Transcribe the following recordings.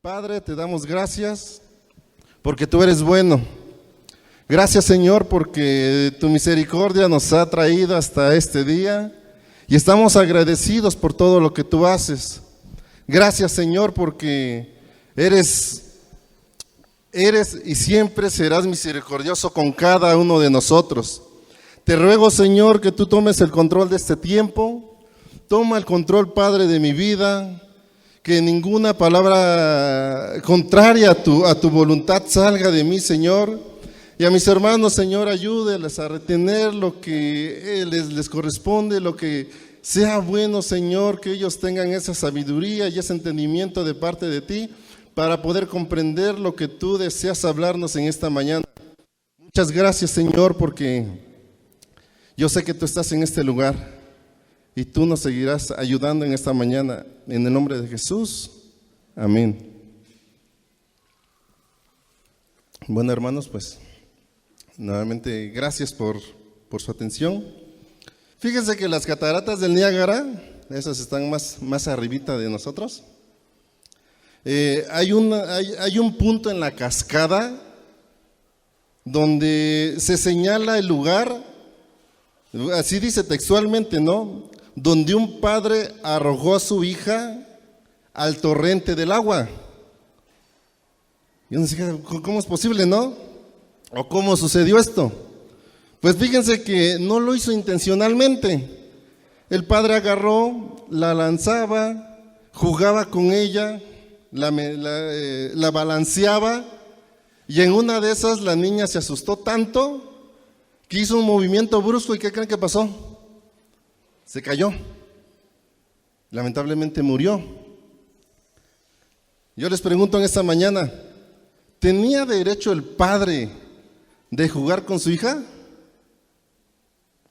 Padre, te damos gracias porque tú eres bueno. Gracias, Señor, porque tu misericordia nos ha traído hasta este día y estamos agradecidos por todo lo que tú haces. Gracias, Señor, porque eres y siempre serás misericordioso con cada uno de nosotros. Te ruego, Señor, que tú tomes el control de este tiempo. Toma el control, Padre, de mi vida. Que ninguna palabra contraria a tu voluntad salga de mí, Señor. Y a mis hermanos, Señor, ayúdeles a retener lo que les corresponde, lo que sea bueno, Señor, que ellos tengan esa sabiduría y ese entendimiento de parte de ti para poder comprender lo que tú deseas hablarnos en esta mañana. Muchas gracias, Señor, porque yo sé que tú estás en este lugar y tú nos seguirás ayudando en esta mañana. En el nombre de Jesús, amén. Bueno, hermanos, pues nuevamente gracias por su atención. Fíjense que las cataratas del Niágara, esas están más arribita de nosotros. Hay un punto en la cascada donde se señala el lugar, así dice textualmente, ¿no? Donde un padre arrojó a su hija al torrente del agua. Y uno dice, ¿cómo es posible, no? ¿O cómo sucedió esto? Pues fíjense que no lo hizo intencionalmente. El padre agarró, la lanzaba, jugaba con ella, la balanceaba, y en una de esas la niña se asustó tanto que hizo un movimiento brusco. ¿Y qué creen que pasó? Se cayó. Lamentablemente murió. Yo les pregunto en esta mañana, ¿tenía derecho el padre de jugar con su hija?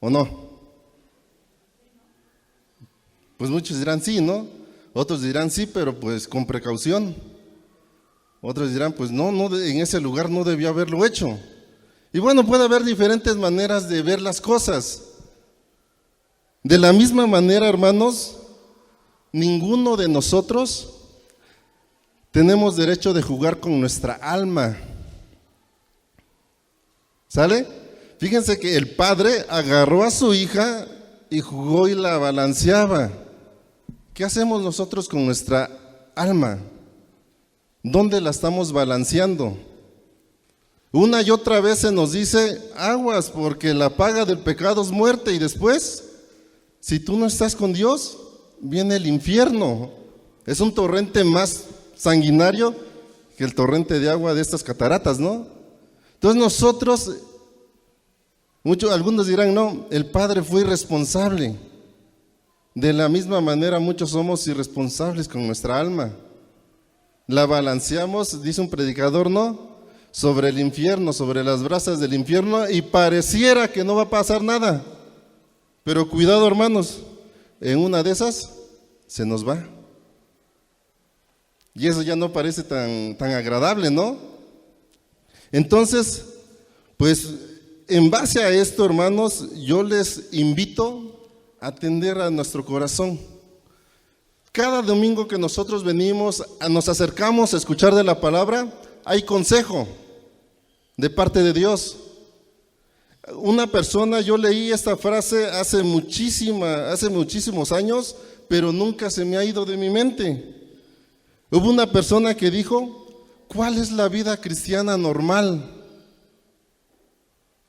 ¿O no? Pues muchos dirán sí, ¿no? Otros dirán sí, pero pues con precaución. Otros dirán, pues no, en ese lugar no debió haberlo hecho. Y bueno, puede haber diferentes maneras de ver las cosas. De la misma manera, hermanos, ninguno de nosotros tenemos derecho de jugar con nuestra alma. ¿Sale? Fíjense que el padre agarró a su hija y jugó y la balanceaba. ¿Qué hacemos nosotros con nuestra alma? ¿Dónde la estamos balanceando? Una y otra vez se nos dice, aguas, porque la paga del pecado es muerte, y después, si tú no estás con Dios, viene el infierno. Es un torrente más sanguinario que el torrente de agua de estas cataratas, ¿no? Entonces nosotros, algunos dirán, no, el padre fue irresponsable. De la misma manera, muchos somos irresponsables con nuestra alma. La balanceamos, dice un predicador, ¿no? Sobre el infierno, sobre las brasas del infierno, y pareciera que no va a pasar nada. Pero cuidado, hermanos, en una de esas se nos va. Y eso ya no parece tan agradable, ¿no? Entonces, pues en base a esto, hermanos, yo les invito a atender a nuestro corazón. Cada domingo que nosotros venimos, nos acercamos a escuchar de la palabra, hay consejo de parte de Dios. Una persona, yo leí esta frase hace muchísimos años, pero nunca se me ha ido de mi mente. Hubo una persona que dijo, ¿cuál es la vida cristiana normal?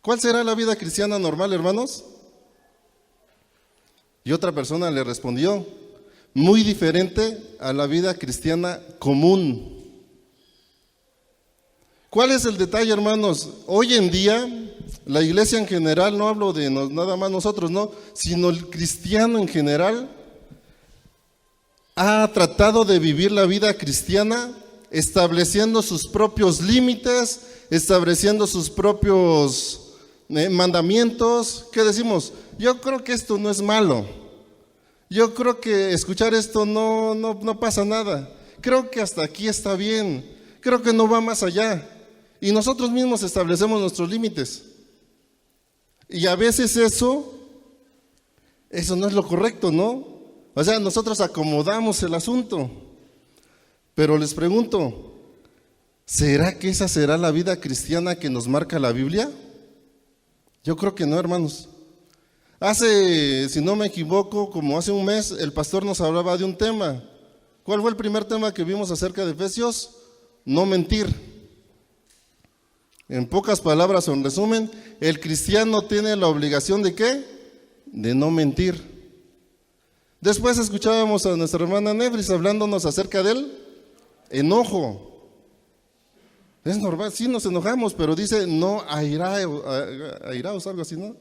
¿Cuál será la vida cristiana normal, hermanos? Y otra persona le respondió, muy diferente a la vida cristiana común. ¿Cuál es el detalle, hermanos? Hoy en día, la iglesia en general, no hablo de nada más nosotros, no, sino el cristiano en general, ha tratado de vivir la vida cristiana estableciendo sus propios límites, estableciendo sus propios mandamientos. ¿Qué decimos? Yo creo que esto no es malo. Yo creo que escuchar esto no pasa nada. Creo que hasta aquí está bien. Creo que no va más allá. Y nosotros mismos establecemos nuestros límites. Y a veces eso no es lo correcto, ¿no? O sea, nosotros acomodamos el asunto. Pero les pregunto, ¿será que esa será la vida cristiana que nos marca la Biblia? Yo creo que no, hermanos. Si no me equivoco, como hace un mes, el pastor nos hablaba de un tema. ¿Cuál fue el primer tema que vimos acerca de Efesios? No mentir. En pocas palabras o en resumen, el cristiano tiene la obligación ¿de qué? De no mentir. Después escuchábamos a nuestra hermana Nefris hablándonos acerca del enojo. Es normal, sí nos enojamos, pero dice no airaos, algo así, ¿no?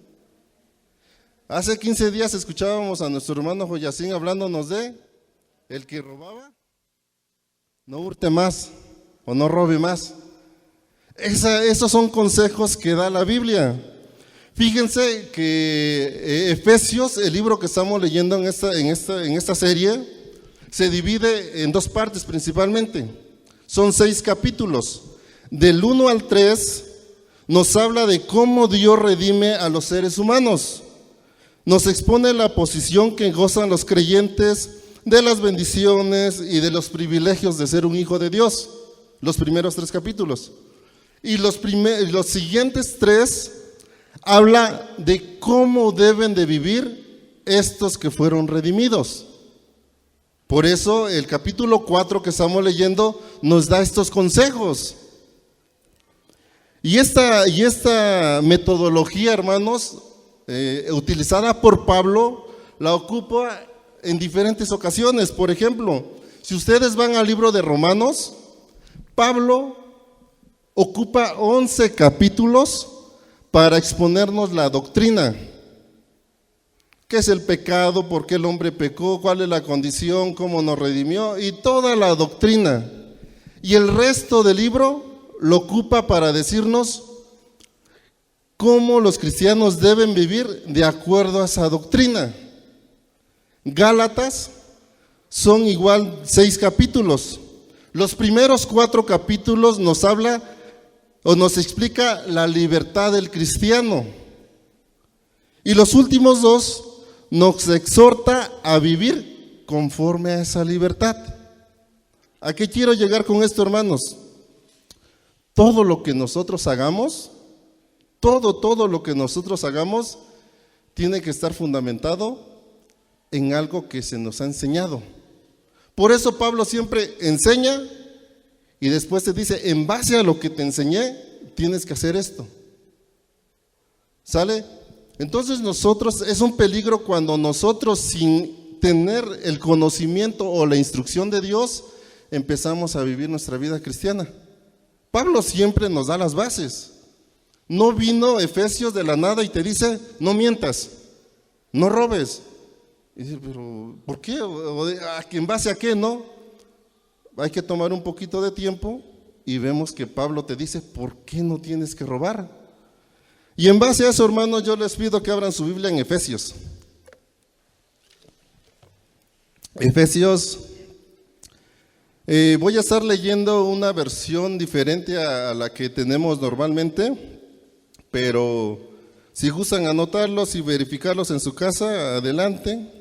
Hace 15 días escuchábamos a nuestro hermano Joyacín hablándonos de el que robaba, no hurte más o no robe más. Esos son consejos que da la Biblia. Fíjense que Efesios, el libro que estamos leyendo en esta serie, se divide en dos partes principalmente. Son 6 capítulos. Del 1 al 3 nos habla de cómo Dios redime a los seres humanos. Nos expone la posición que gozan los creyentes de las bendiciones y de los privilegios de ser un hijo de Dios. Los primeros 3 capítulos. Y los siguientes 3 habla de cómo deben de vivir estos que fueron redimidos. Por eso el capítulo 4 que estamos leyendo nos da estos consejos. Y esta metodología, hermanos, utilizada por Pablo, la ocupa en diferentes ocasiones. Por ejemplo, si ustedes van al libro de Romanos, Pablo ocupa 11 capítulos para exponernos la doctrina. ¿Qué es el pecado? ¿Por qué el hombre pecó? ¿Cuál es la condición? ¿Cómo nos redimió? Y toda la doctrina. Y el resto del libro lo ocupa para decirnos cómo los cristianos deben vivir de acuerdo a esa doctrina. Gálatas son igual 6 capítulos. Los primeros 4 capítulos nos habla o nos explica la libertad del cristiano. Y los últimos 2 nos exhorta a vivir conforme a esa libertad. ¿A qué quiero llegar con esto, hermanos? Todo lo que nosotros hagamos, todo lo que nosotros hagamos tiene que estar fundamentado en algo que se nos ha enseñado. Por eso Pablo siempre enseña y después te dice, en base a lo que te enseñé, tienes que hacer esto. ¿Sale? Entonces es un peligro cuando nosotros sin tener el conocimiento o la instrucción de Dios, empezamos a vivir nuestra vida cristiana. Pablo siempre nos da las bases. No vino Efesios de la nada y te dice, no mientas, no robes. Y dice, pero ¿por qué? ¿En base a qué? No. Hay que tomar un poquito de tiempo y vemos que Pablo te dice, ¿por qué no tienes que robar? Y en base a eso, hermanos, yo les pido que abran su Biblia en Efesios. Efesios, voy a estar leyendo una versión diferente a la que tenemos normalmente, pero si gustan anotarlos y verificarlos en su casa, adelante.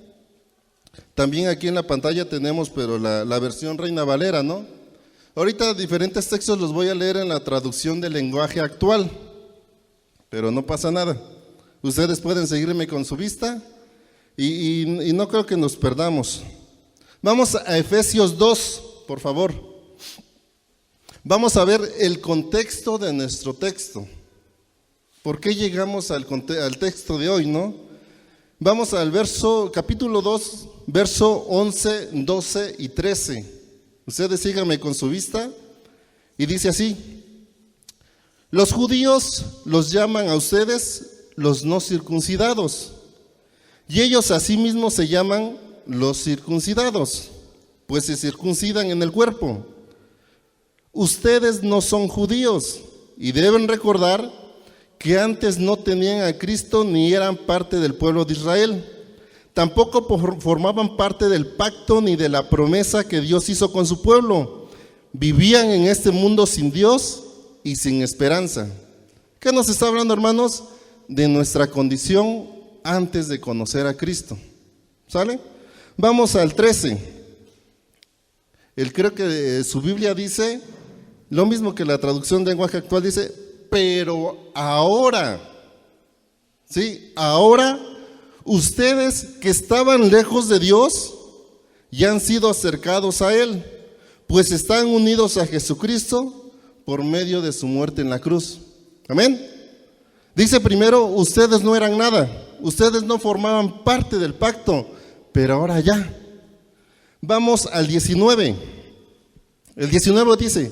También aquí en la pantalla tenemos, pero la versión Reina Valera, ¿no? Ahorita diferentes textos los voy a leer en la traducción del lenguaje actual, pero no pasa nada. Ustedes pueden seguirme con su vista y no creo que nos perdamos. Vamos a Efesios 2, por favor. Vamos a ver el contexto de nuestro texto. ¿Por qué llegamos al texto de hoy, no? Vamos al capítulo 2, verso 11, 12 y 13. Ustedes síganme con su vista. Y dice así: los judíos los llaman a ustedes los no circuncidados, y ellos asimismo se llaman los circuncidados, pues se circuncidan en el cuerpo. Ustedes no son judíos, y deben recordar que antes no tenían a Cristo ni eran parte del pueblo de Israel. Tampoco formaban parte del pacto ni de la promesa que Dios hizo con su pueblo. Vivían en este mundo sin Dios y sin esperanza. ¿Qué nos está hablando, hermanos? De nuestra condición antes de conocer a Cristo. ¿Sale? Vamos al 13. Creo que su Biblia dice, lo mismo que la traducción de lenguaje actual dice, pero ahora, ¿sí? Ahora ustedes que estaban lejos de Dios ya han sido acercados a Él, pues están unidos a Jesucristo por medio de su muerte en la cruz. Amén. Dice primero, ustedes no eran nada, ustedes no formaban parte del pacto, pero ahora ya. Vamos al 19. El 19 dice,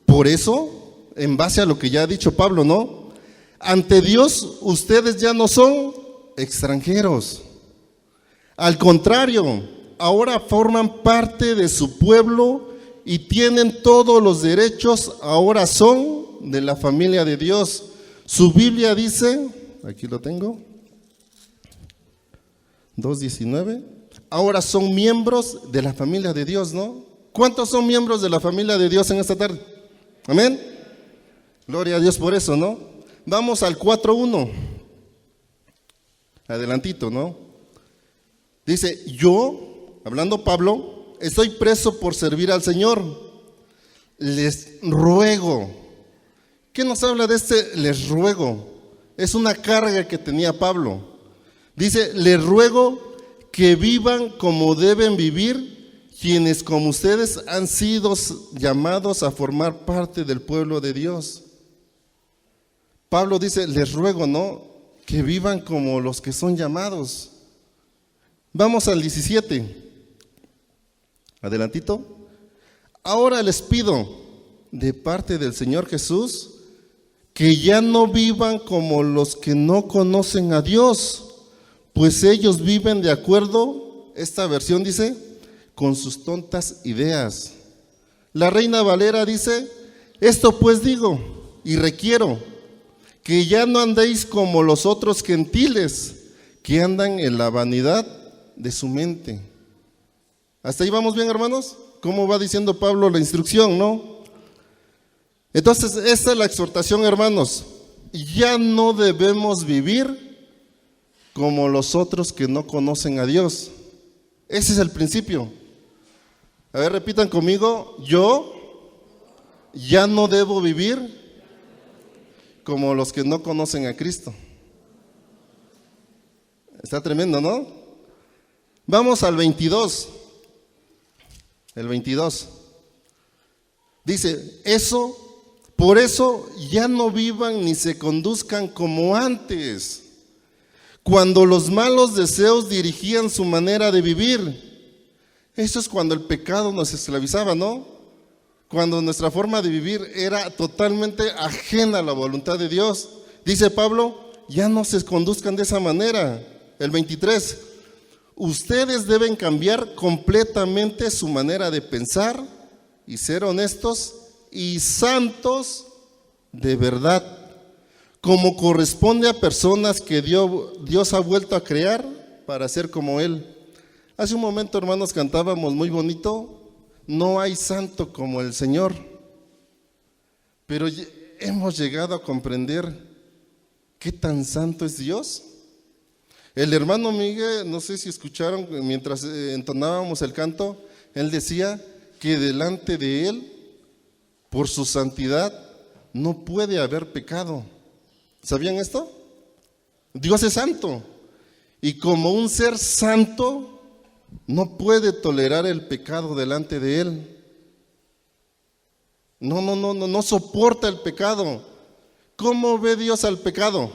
por eso, en base a lo que ya ha dicho Pablo, ¿no? Ante Dios ustedes ya no son extranjeros. Al contrario, ahora forman parte de su pueblo y tienen todos los derechos, ahora son de la familia de Dios. Su Biblia dice, aquí lo tengo, 2:19, ahora son miembros de la familia de Dios, ¿no? ¿Cuántos son miembros de la familia de Dios en esta tarde? Amén. Gloria a Dios por eso, ¿no? Vamos al 4:1. Adelantito, ¿no? Dice, yo, hablando Pablo, estoy preso por servir al Señor. Les ruego. ¿Qué nos habla de les ruego? Es una carga que tenía Pablo. Dice, les ruego que vivan como deben vivir quienes como ustedes han sido llamados a formar parte del pueblo de Dios. Pablo dice, les ruego, ¿no? Que vivan como los que son llamados. Vamos al 17. Adelantito. Ahora les pido de parte del Señor Jesús que ya no vivan como los que no conocen a Dios, pues ellos viven de acuerdo, esta versión dice, con sus tontas ideas. La Reina Valera dice, esto pues digo y requiero, que ya no andéis como los otros gentiles que andan en la vanidad de su mente. ¿Hasta ahí vamos bien, hermanos? ¿Cómo va diciendo Pablo la instrucción, no? Entonces, esta es la exhortación, hermanos. Ya no debemos vivir como los otros que no conocen a Dios. Ese es el principio. A ver, repitan conmigo, yo ya no debo vivir como los que no conocen a Cristo. Está tremendo, ¿no? Vamos al 22. El 22. Dice, por eso ya no vivan ni se conduzcan como antes, cuando los malos deseos dirigían su manera de vivir. Eso es cuando el pecado nos esclavizaba, ¿no? Cuando nuestra forma de vivir era totalmente ajena a la voluntad de Dios. Dice Pablo, ya no se conduzcan de esa manera. El 23, ustedes deben cambiar completamente su manera de pensar y ser honestos y santos de verdad, como corresponde a personas que Dios ha vuelto a crear para ser como Él. Hace un momento, hermanos, cantábamos muy bonito, no hay santo como el Señor, pero hemos llegado a comprender qué tan santo es Dios. El hermano Miguel, no sé si escucharon mientras entonábamos el canto, él decía que delante de Él, por su santidad, no puede haber pecado. ¿Sabían esto? Dios es santo y como un ser santo no puede tolerar el pecado delante de Él. No soporta el pecado. ¿Cómo ve Dios al pecado?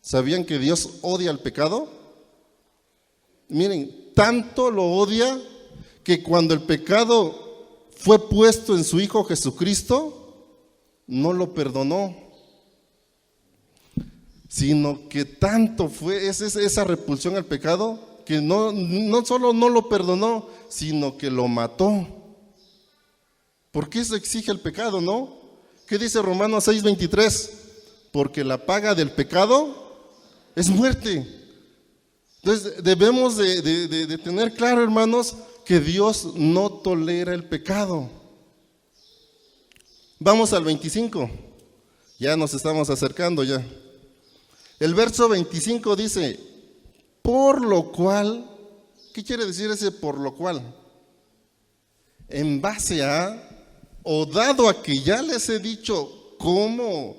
¿Sabían que Dios odia el pecado? Miren, tanto lo odia que cuando el pecado fue puesto en su Hijo Jesucristo, no lo perdonó, sino que tanto fue esa repulsión al pecado que no solo no lo perdonó, sino que lo mató. Porque eso exige el pecado, ¿no? ¿Qué dice Romanos 6:23? Porque la paga del pecado es muerte. Entonces debemos de tener claro, hermanos, que Dios no tolera el pecado. Vamos al 25. Ya nos estamos acercando ya. El verso 25 dice, por lo cual, ¿qué quiere decir ese por lo cual? en base a, o dado a que ya les he dicho cómo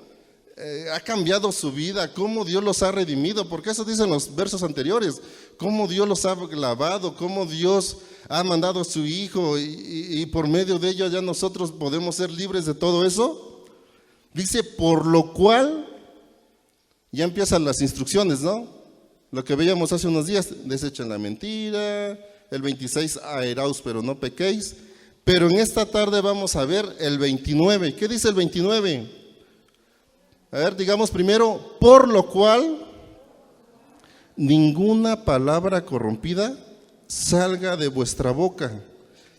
ha cambiado su vida, cómo Dios los ha redimido, porque eso dicen los versos anteriores, cómo Dios los ha lavado, cómo Dios ha mandado a su Hijo y por medio de ello ya nosotros podemos ser libres de todo eso. Dice, por lo cual, ya empiezan las instrucciones, ¿no? Lo que veíamos hace unos días, desechen la mentira, el 26, aeraos pero no pequéis, pero en esta tarde vamos a ver el 29. ¿Qué dice el 29? A ver, digamos primero, por lo cual, ninguna palabra corrompida salga de vuestra boca,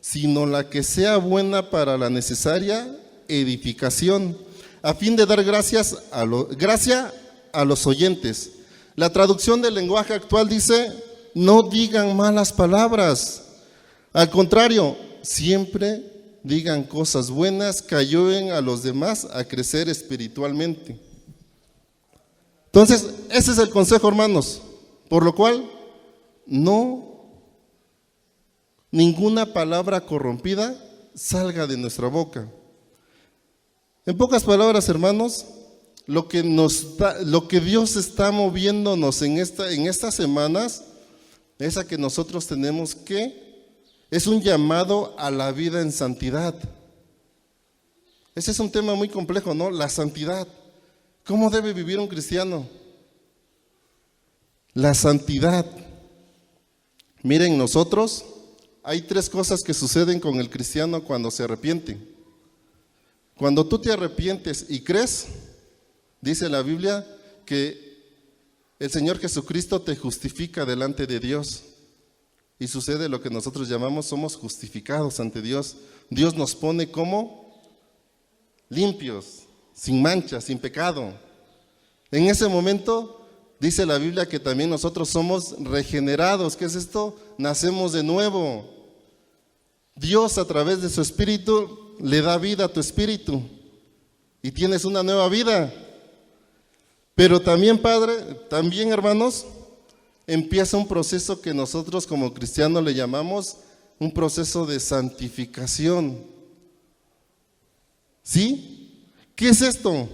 sino la que sea buena para la necesaria edificación, a fin de dar gracia a los oyentes. La traducción del lenguaje actual dice, no digan malas palabras, al contrario, siempre digan cosas buenas que ayuden a los demás a crecer espiritualmente. Entonces, ese es el consejo, hermanos, por lo cual, ninguna palabra corrompida salga de nuestra boca. En pocas palabras, hermanos, lo que Dios está moviéndonos en estas semanas es a que nosotros es un llamado a la vida en santidad. Ese es un tema muy complejo, ¿no? La santidad. ¿Cómo debe vivir un cristiano? La santidad. Miren, hay 3 cosas que suceden con el cristiano cuando se arrepiente. Cuando tú te arrepientes y crees, dice la Biblia que el Señor Jesucristo te justifica delante de Dios. Y sucede lo que nosotros llamamos, somos justificados ante Dios. Dios nos pone como limpios, sin mancha, sin pecado. En ese momento, dice la Biblia que también nosotros somos regenerados. ¿Qué es esto? Nacemos de nuevo. Dios a través de su Espíritu le da vida a tu espíritu y tienes una nueva vida. Pero también, hermanos, empieza un proceso que nosotros como cristianos le llamamos un proceso de santificación. ¿Sí? ¿Qué es esto?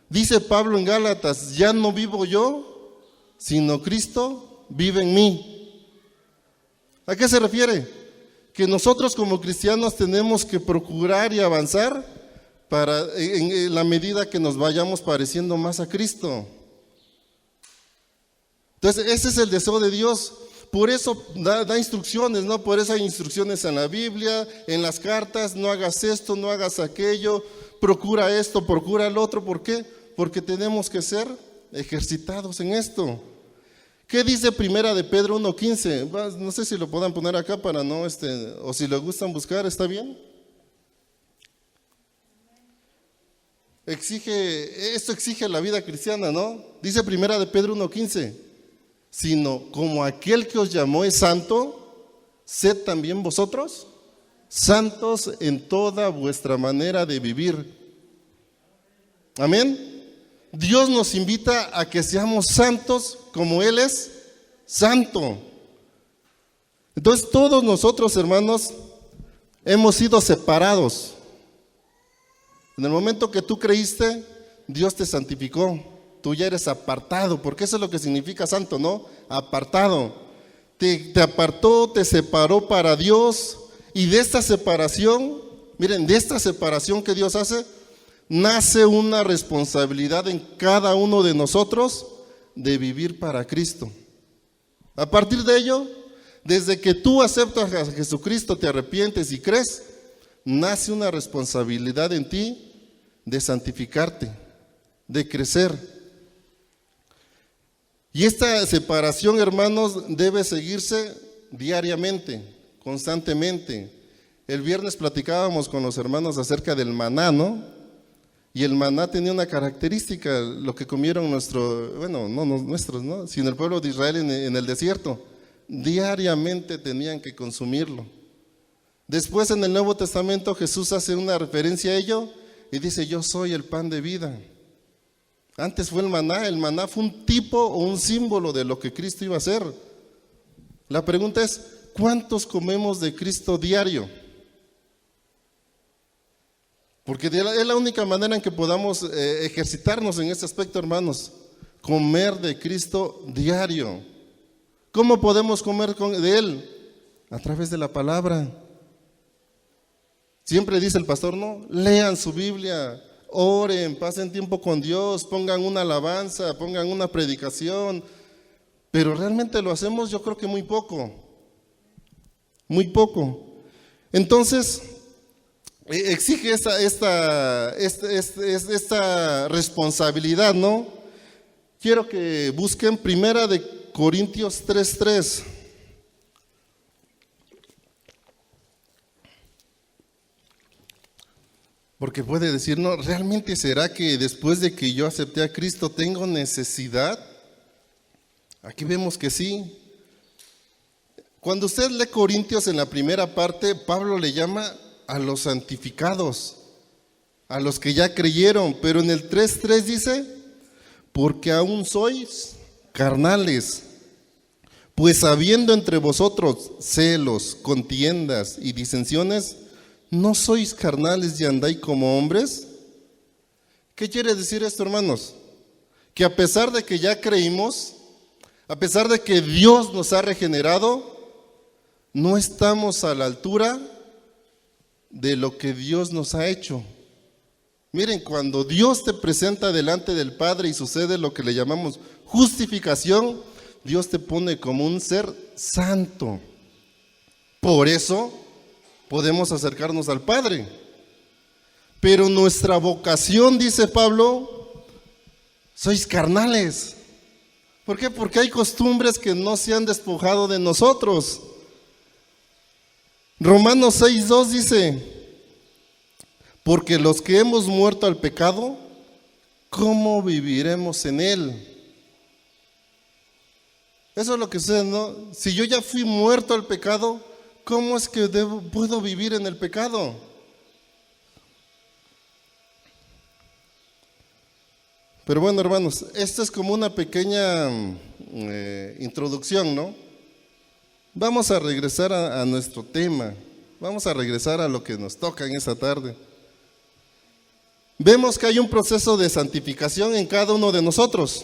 Dice Pablo en Gálatas, ya no vivo yo, sino Cristo vive en mí. ¿A qué se refiere? Que nosotros como cristianos tenemos que procurar y avanzar en la medida que nos vayamos pareciendo más a Cristo. Entonces, ese es el deseo de Dios. Por eso da instrucciones, ¿no? Por eso hay instrucciones en la Biblia, en las cartas, no hagas esto, no hagas aquello, procura esto, procura el otro. ¿Por qué? Porque tenemos que ser ejercitados en esto. ¿Qué dice Primera de Pedro 1:15? No sé si lo puedan poner acá para o si lo gustan buscar, ¿está bien? Esto exige la vida cristiana, ¿no? Dice Primera de Pedro 1:15, sino como aquel que os llamó es santo, sed también vosotros santos en toda vuestra manera de vivir. Amén. Dios nos invita a que seamos santos como Él es santo. Entonces todos nosotros, hermanos, hemos sido separados. En el momento que tú creíste, Dios te santificó. Tú ya eres apartado, porque eso es lo que significa santo, ¿no? Apartado. Te apartó, te separó para Dios. Y de esta separación, miren, de esta separación que Dios hace, nace una responsabilidad en cada uno de nosotros de vivir para Cristo. A partir de ello, desde que tú aceptas a Jesucristo, te arrepientes y crees, nace una responsabilidad en ti de santificarte, de crecer. Y esta separación, hermanos, debe seguirse diariamente, constantemente. El viernes platicábamos con los hermanos acerca del maná, ¿no? Y el maná tenía una característica, lo que comieron nuestros, sino el pueblo de Israel en el desierto. Diariamente tenían que consumirlo. Después en el Nuevo Testamento Jesús hace una referencia a ello y dice, yo soy el pan de vida. Antes fue el maná fue un tipo o un símbolo de lo que Cristo iba a hacer. La pregunta es, ¿cuántos comemos de Cristo diario? Porque es la única manera en que podamos ejercitarnos en este aspecto, hermanos. Comer de Cristo diario. ¿Cómo podemos comer de Él? A través de la palabra. Siempre dice el pastor, ¿no? Lean su Biblia, oren, pasen tiempo con Dios, pongan una alabanza, pongan una predicación. Pero realmente lo hacemos, yo creo que muy poco. Muy poco. Entonces, exige esta responsabilidad, ¿no? Quiero que busquen 1 Corintios 3:3. Porque puede decir, no, ¿realmente será que después de que yo acepté a Cristo tengo necesidad? Aquí vemos que sí. Cuando usted lee Corintios en la primera parte, Pablo le llama a los santificados, a los que ya creyeron, pero en el 3:3 dice, porque aún sois carnales, pues habiendo entre vosotros celos, contiendas y disensiones, ¿no sois carnales y andáis como hombres? ¿Qué quiere decir esto, hermanos? Que a pesar de que ya creímos, a pesar de que Dios nos ha regenerado, no estamos a la altura de lo que Dios nos ha hecho. Miren, cuando Dios te presenta delante del Padre y sucede lo que le llamamos justificación, Dios te pone como un ser santo. Por eso podemos acercarnos al Padre. Pero nuestra vocación, dice Pablo, sois carnales. ¿Por qué? Porque hay costumbres que no se han despojado de nosotros. Romanos 6:2 dice, porque los que hemos muerto al pecado, ¿cómo viviremos en él? Eso es lo que sucede, ¿no? Si yo ya fui muerto al pecado, ¿cómo es que puedo vivir en el pecado? Pero bueno, hermanos, esto es como una pequeña introducción, ¿no? Vamos a regresar a nuestro tema, vamos a regresar a lo que nos toca en esta tarde. Vemos que hay un proceso de santificación en cada uno de nosotros.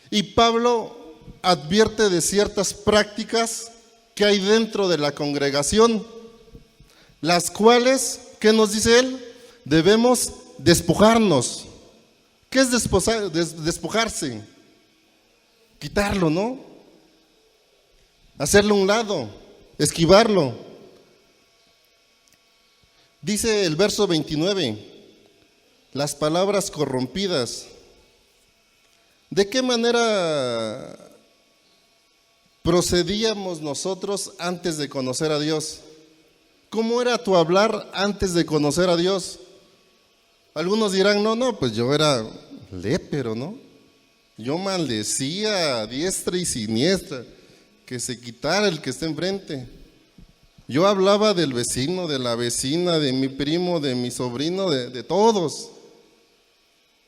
Y Pablo advierte de ciertas prácticas que hay dentro de la congregación, las cuales, ¿qué nos dice él? Debemos despojarnos. ¿Qué es despojarse? Quitarlo, ¿no? Hacerlo a un lado, esquivarlo. Dice el verso 29, las palabras corrompidas. ¿De qué manera procedíamos nosotros antes de conocer a Dios? ¿Cómo era tu hablar antes de conocer a Dios? Algunos dirán, no, pues yo era lépero, ¿no? Yo maldecía a diestra y siniestra, que se quitara el que esté enfrente. Yo hablaba del vecino, de la vecina, de mi primo, de mi sobrino, de todos.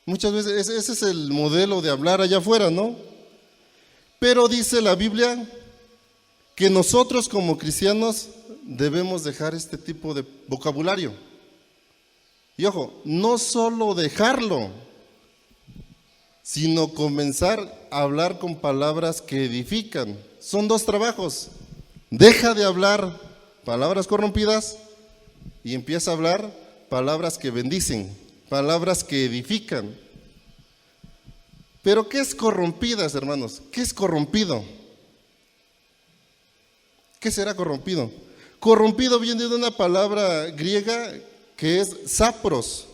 Muchas veces ese es el modelo de hablar allá afuera, ¿no? Pero dice la Biblia que nosotros como cristianos debemos dejar este tipo de vocabulario. Y ojo, no solo dejarlo, sino comenzar a hablar con palabras que edifican. Son dos trabajos. Deja de hablar palabras corrompidas y empieza a hablar palabras que bendicen, palabras que edifican. Pero ¿qué es corrompidas, hermanos? ¿Qué es corrompido? ¿Qué será corrompido? Corrompido viene de una palabra griega que es sapros,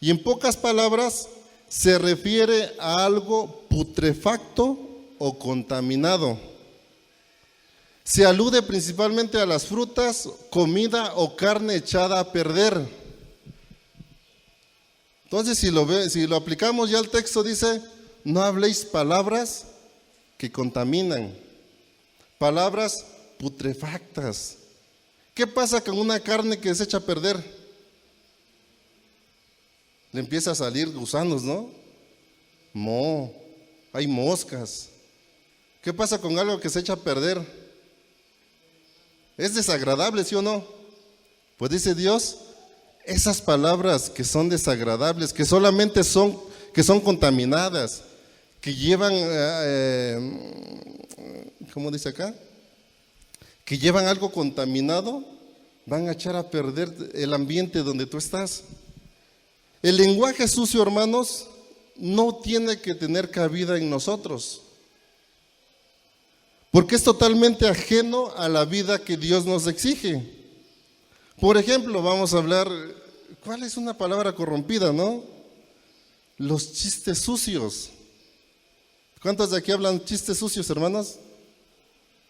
y en pocas palabras se refiere a algo putrefacto o contaminado. Se alude principalmente a las frutas, comida o carne echada a perder. Entonces, si lo aplicamos ya al texto, dice, no habléis palabras que contaminan, palabras putrefactas. ¿Qué pasa con una carne que se echa a perder? Le empieza a salir gusanos, ¿no? Hay moscas. ¿Qué pasa con algo que se echa a perder? Es desagradable, ¿sí o no? Pues dice Dios, esas palabras que son desagradables, que solamente que son contaminadas, que llevan, ¿cómo dice acá? Que llevan algo contaminado, van a echar a perder el ambiente donde tú estás. El lenguaje sucio, hermanos, no tiene que tener cabida en nosotros, porque es totalmente ajeno a la vida que Dios nos exige. Por ejemplo, vamos a hablar, ¿cuál es una palabra corrompida, no? Los chistes sucios. ¿Cuántos de aquí hablan chistes sucios, hermanos?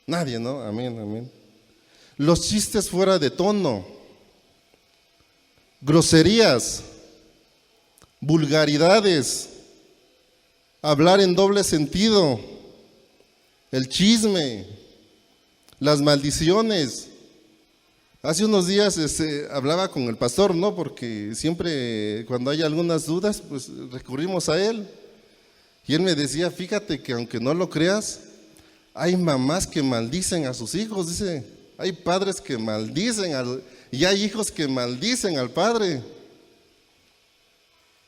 Nadie, ¿no? Amén, amén. Los chistes fuera de tono, groserías, vulgaridades, hablar en doble sentido, el chisme, las maldiciones. Hace unos días hablaba con el pastor, ¿no? Porque siempre cuando hay algunas dudas, pues recurrimos a él. Y él me decía, fíjate que aunque no lo creas, hay mamás que maldicen a sus hijos, dice. Hay padres que maldicen y hay hijos que maldicen al padre.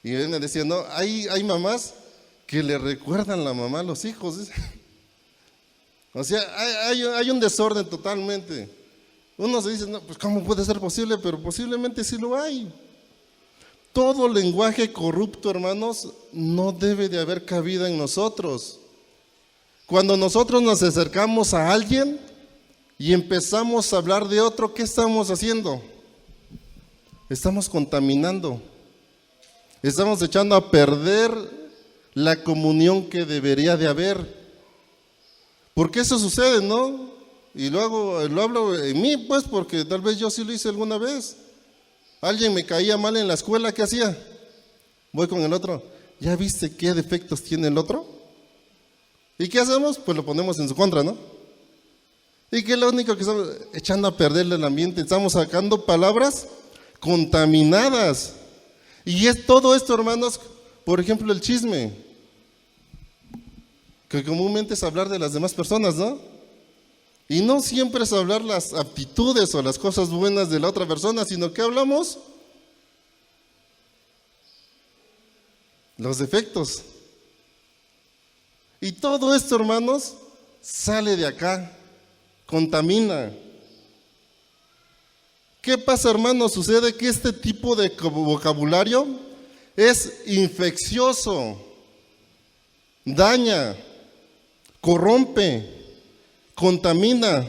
Y él me decía, no, hay mamás que le recuerdan la mamá a los hijos, dice. O sea, hay un desorden totalmente. Uno se dice, no, pues ¿cómo puede ser posible? Pero posiblemente sí lo hay. Todo lenguaje corrupto, hermanos, no debe de haber cabida en nosotros. Cuando nosotros nos acercamos a alguien y empezamos a hablar de otro, ¿qué estamos haciendo? Estamos contaminando. Estamos echando a perder la comunión que debería de haber. Porque eso sucede, ¿no? Y lo hablo en mí, pues, porque tal vez yo sí lo hice alguna vez. Alguien me caía mal en la escuela, ¿qué hacía? Voy con el otro. ¿Ya viste qué defectos tiene el otro? ¿Y qué hacemos? Pues lo ponemos en su contra, ¿no? ¿Y qué es lo único que estamos echando a perderle el ambiente? Estamos sacando palabras contaminadas. Y es todo esto, hermanos, por ejemplo, el chisme, que comúnmente es hablar de las demás personas, ¿no? Y no siempre es hablar las aptitudes o las cosas buenas de la otra persona, sino que hablamos los defectos. Y todo esto, hermanos, sale de acá, contamina. ¿Qué pasa, hermanos? Sucede que este tipo de vocabulario es infeccioso, daña, corrompe, contamina.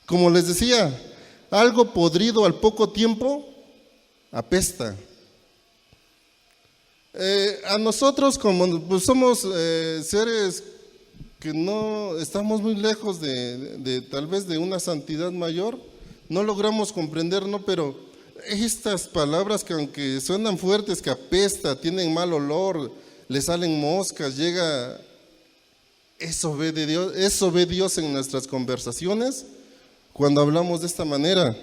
Como les decía, algo podrido al poco tiempo apesta. A nosotros, como pues somos seres que no estamos muy lejos de tal vez de una santidad mayor, no logramos comprender, ¿no? Pero estas palabras que aunque suenan fuertes, que apesta, tienen mal olor, le salen moscas, eso ve Dios en nuestras conversaciones cuando hablamos de esta manera.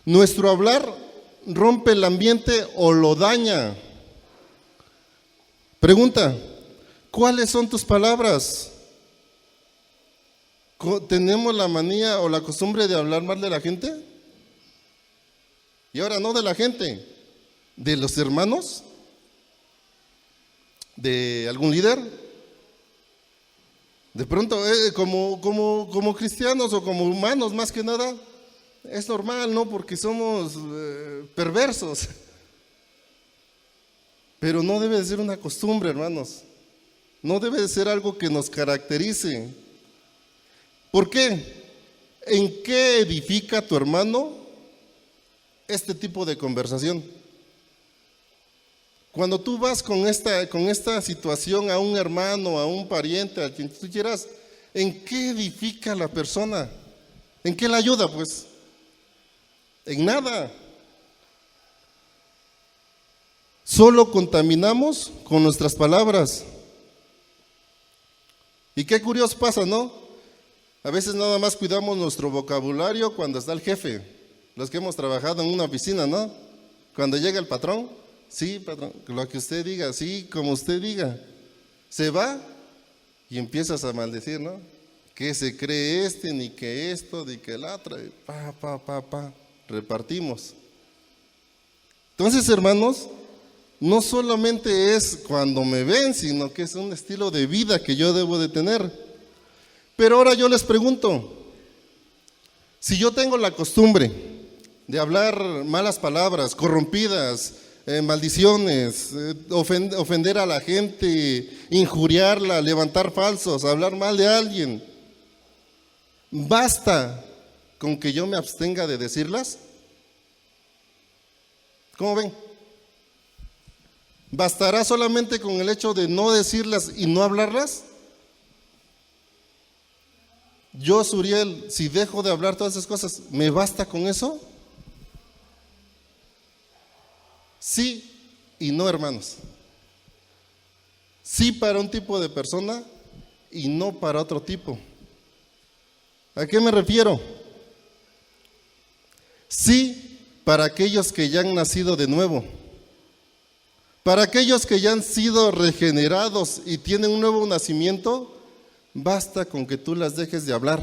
Nuestro hablar rompe el ambiente o lo daña. Pregunta, ¿cuáles son tus palabras? ¿Tenemos la manía o la costumbre de hablar mal de la gente? Y ahora no de la gente, de los hermanos, de algún líder. De pronto, como cristianos o como humanos más que nada, es normal, ¿no? Porque somos perversos. Pero no debe de ser una costumbre, hermanos. No debe de ser algo que nos caracterice. ¿Por qué? ¿En qué edifica tu hermano este tipo de conversación? Cuando tú vas con esta situación a un hermano, a un pariente, a quien tú quieras, ¿en qué edifica la persona? ¿En qué le ayuda, pues? En nada. Solo contaminamos con nuestras palabras. Y qué curioso pasa, ¿no? A veces nada más cuidamos nuestro vocabulario cuando está el jefe. Los que hemos trabajado en una oficina, ¿no? Cuando llega el patrón, sí, patrón, lo que usted diga, sí, como usted diga. Se va y empiezas a maldecir, ¿no? Que se cree ni que esto, ni que el otro, pa. repartimos. Entonces, hermanos, no solamente es cuando me ven, sino que es un estilo de vida que yo debo de tener. Pero ahora yo les pregunto, si yo tengo la costumbre de hablar malas palabras, corrompidas, maldiciones, ofender a la gente, injuriarla, levantar falsos, hablar mal de alguien, ¿basta con que yo me abstenga de decirlas? ¿Cómo ven? ¿Bastará solamente con el hecho de no decirlas y no hablarlas? Yo, Suriel, si dejo de hablar todas esas cosas, ¿me basta con eso? Sí y no, hermanos. Sí para un tipo de persona y no para otro tipo. ¿A qué me refiero? Sí para aquellos que ya han nacido de nuevo. Para aquellos que ya han sido regenerados y tienen un nuevo nacimiento, basta con que tú las dejes de hablar.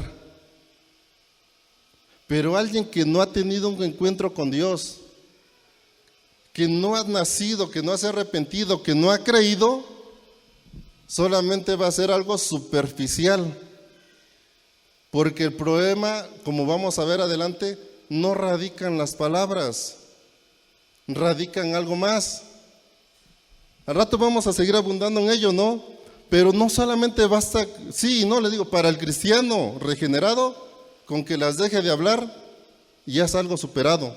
Pero alguien que no ha tenido un encuentro con Dios, que no ha nacido, que no se ha arrepentido, que no ha creído, solamente va a ser algo superficial. Porque el problema, como vamos a ver adelante, no radica en las palabras, radica en algo más. Al rato vamos a seguir abundando en ello, ¿no? Pero no solamente basta, sí y no, le digo, para el cristiano regenerado, con que las deje de hablar, ya es algo superado.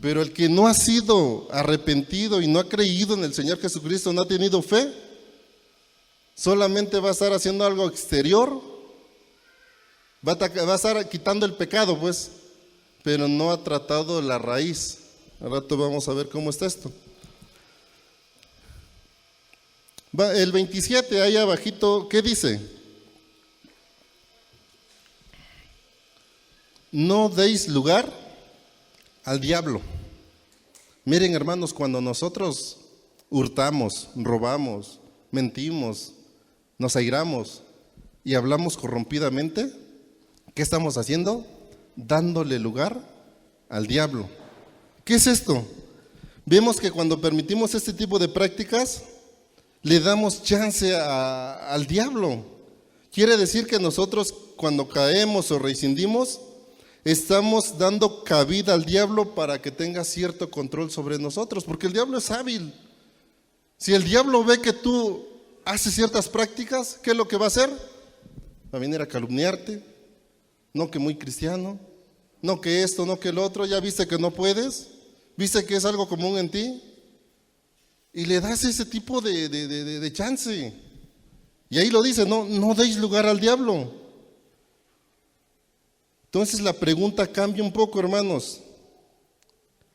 Pero el que no ha sido arrepentido y no ha creído en el Señor Jesucristo, no ha tenido fe, solamente va a estar haciendo algo exterior, va a estar quitando el pecado, pues, pero no ha tratado la raíz. Al rato vamos a ver cómo está esto. El 27, ahí abajito, ¿qué dice? No deis lugar al diablo. Miren, hermanos, cuando nosotros hurtamos, robamos, mentimos, nos airamos y hablamos corrompidamente, ¿qué estamos haciendo? Dándole lugar al diablo. ¿Qué es esto? Vemos que cuando permitimos este tipo de prácticas, le damos chance al diablo. Quiere decir que nosotros, cuando caemos o rescindimos, estamos dando cabida al diablo para que tenga cierto control sobre nosotros, porque el diablo es hábil. Si el diablo ve que tú haces ciertas prácticas, ¿qué es lo que va a hacer? Va a venir a calumniarte. No que muy cristiano, no que esto, no que el otro, ya viste que no puedes, viste que es algo común en ti, y le das ese tipo de chance. Y ahí lo dice, no deis lugar al diablo. Entonces la pregunta cambia un poco, hermanos.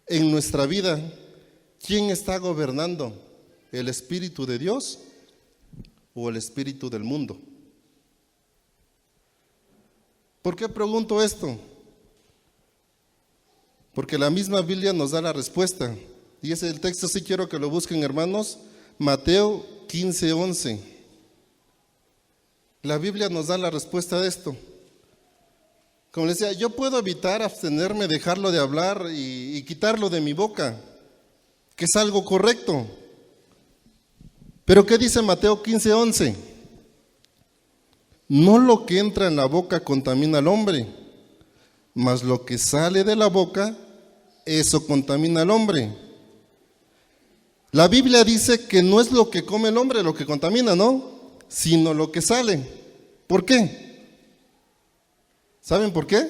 En nuestra vida, ¿quién está gobernando? ¿El Espíritu de Dios o el espíritu del mundo? ¿Por qué pregunto esto? Porque la misma Biblia nos da la respuesta. Y ese el texto, sí quiero que lo busquen, hermanos. Mateo 15:11. La Biblia nos da la respuesta de esto. Como les decía, yo puedo evitar abstenerme, dejarlo de hablar y quitarlo de mi boca, que es algo correcto. Pero ¿qué dice Mateo 15:11? No lo que entra en la boca contamina al hombre, mas lo que sale de la boca, eso contamina al hombre. La Biblia dice que no es lo que come el hombre lo que contamina, ¿no? Sino lo que sale. ¿Por qué? ¿Saben por qué?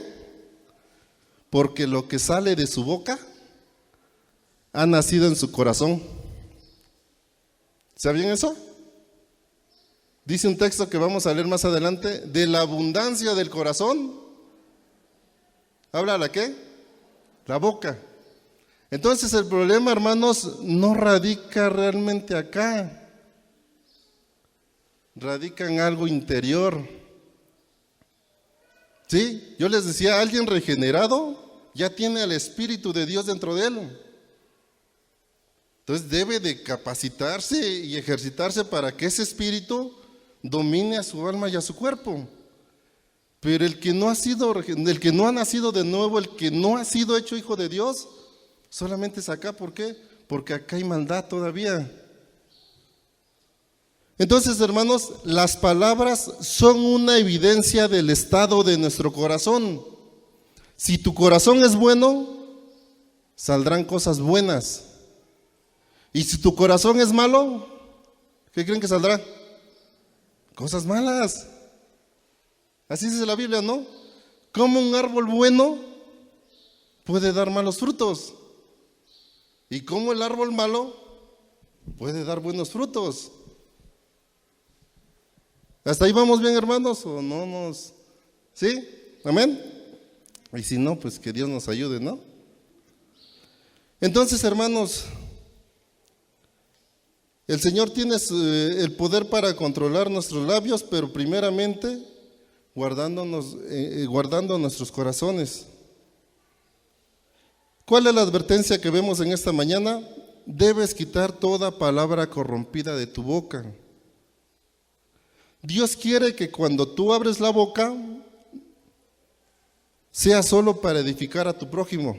Porque lo que sale de su boca ha nacido en su corazón. ¿Sabían eso? Dice un texto que vamos a leer más adelante, de la abundancia del corazón, ¿habla la qué? La boca. Entonces el problema, hermanos, no radica realmente acá, radica en algo interior. ¿Sí? Yo les decía, alguien regenerado ya tiene al Espíritu de Dios dentro de él. Entonces debe de capacitarse y ejercitarse para que ese espíritu domine a su alma y a su cuerpo. Pero el que no ha nacido de nuevo, el que no ha sido hecho hijo de Dios, solamente es acá. ¿Por qué? Porque acá hay maldad todavía. Entonces, hermanos, las palabras son una evidencia del estado de nuestro corazón. Si tu corazón es bueno, saldrán cosas buenas. Y si tu corazón es malo, ¿qué creen que saldrá? Cosas malas. Así dice la Biblia, ¿no? ¿Cómo un árbol bueno puede dar malos frutos? ¿Y cómo el árbol malo puede dar buenos frutos? ¿Hasta ahí vamos bien, hermanos? ¿O no nos...? ¿Sí? ¿Amén? Y si no, pues que Dios nos ayude, ¿no? Entonces, hermanos, el Señor tiene el poder para controlar nuestros labios, pero primeramente guardando nuestros corazones. ¿Cuál es la advertencia que vemos en esta mañana? Debes quitar toda palabra corrompida de tu boca. Dios quiere que cuando tú abres la boca, sea solo para edificar a tu prójimo.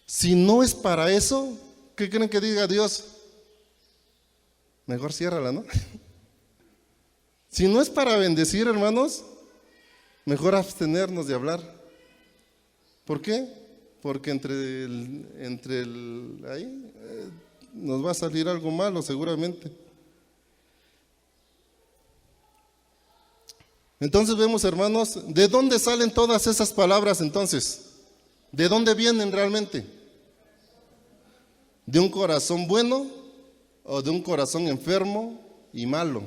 Si no es para eso, ¿qué creen que diga Dios? Mejor ciérrala, ¿no? Si no es para bendecir, hermanos, mejor abstenernos de hablar. ¿Por qué? Porque ahí nos va a salir algo malo seguramente. Entonces vemos, hermanos, ¿de dónde salen todas esas palabras entonces? ¿De dónde vienen realmente? ¿De un corazón bueno o de un corazón enfermo y malo?